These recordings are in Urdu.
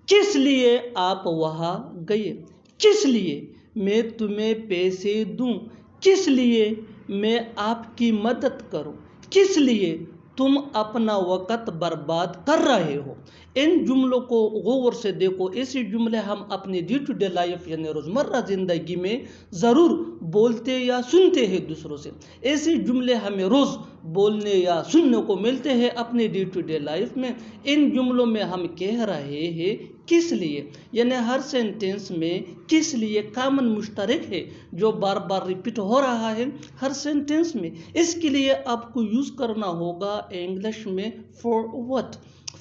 کس لیے آپ وہاں گئے؟ کس لیے میں تمہیں پیسے دوں؟ کس لیے میں آپ کی مدد کروں؟ کس لیے تم اپنا وقت برباد کر رہے ہو؟ ان جملوں کو غور سے دیکھو۔ ایسے جملے ہم اپنی ڈے ٹو ڈے لائف یعنی روزمرہ زندگی میں ضرور بولتے یا سنتے ہیں دوسروں سے۔ ایسے جملے ہمیں روز بولنے یا سننے کو ملتے ہیں اپنے ڈے ٹو ڈے لائف میں۔ ان جملوں میں ہم کہہ رہے ہیں کس لیے، یعنی ہر سینٹنس میں کس لیے کامن مشترک ہے جو بار بار ریپیٹ ہو رہا ہے ہر سینٹنس میں۔ اس کے لیے آپ کو یوز کرنا ہوگا انگلش میں فور وٹ۔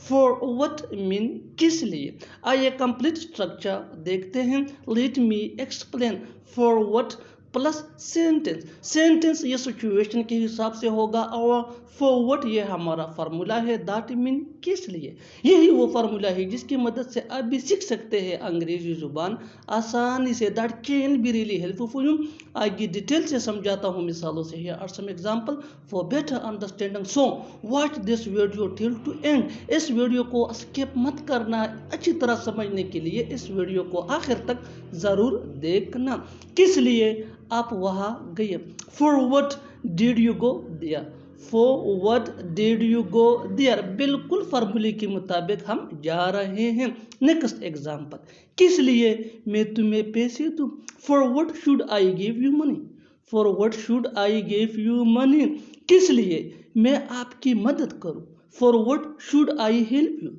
فور وٹ مین کس لیے۔ آئیے کمپلیٹ اسٹرکچر دیکھتے ہیں۔ Let me explain for what plus sentence. Sentence یہ سچویشن کے حساب سے ہوگا اور فور وٹ یہ ہمارا فارمولا ہے، دیٹ مین کس لیے۔ یہی وہ فارمولا ہے جس کی مدد سے آپ بھی سیکھ سکتے ہیں انگریزی زبان آسانی سے۔ That can be really helpful you. آگے ڈیٹیل سے سمجھاتا ہوں مثالوں سے۔ Here are some example for better understanding, so watch this video till to end. اس ویڈیو کو اسکپ مت کرنا، اچھی طرح سمجھنے کے لیے اس ویڈیو کو آخر تک ضرور دیکھنا۔ کس لیے آپ وہاں گئے؟ For what did you go there? For what did you go there? بالکل فارمولے کے مطابق ہم جا رہے ہیں۔ نیکسٹ ایگزامپل، کس لیے میں تمہیں پیسے دوں؟ For what should I give you money? For what should I give you money? کس لیے میں آپ کی مدد کروں؟ For what should I help you?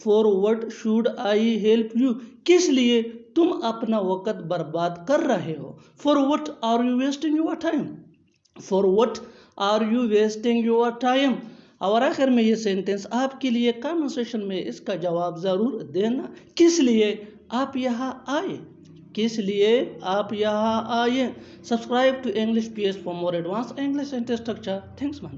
For what should I help you? کس لیے تم اپنا وقت برباد کر رہے ہو؟ For what are you wasting your time? For what are you wasting your time? اور آخر میں یہ سینٹنس آپ کے لیے کامنٹ سیکشن میں اس کا جواب ضرور دینا۔ کس لیے آپ یہاں آئے؟ کس لیے آپ یہاں آئے؟ Subscribe to English PS for more advance English sentence structure. Thanks main.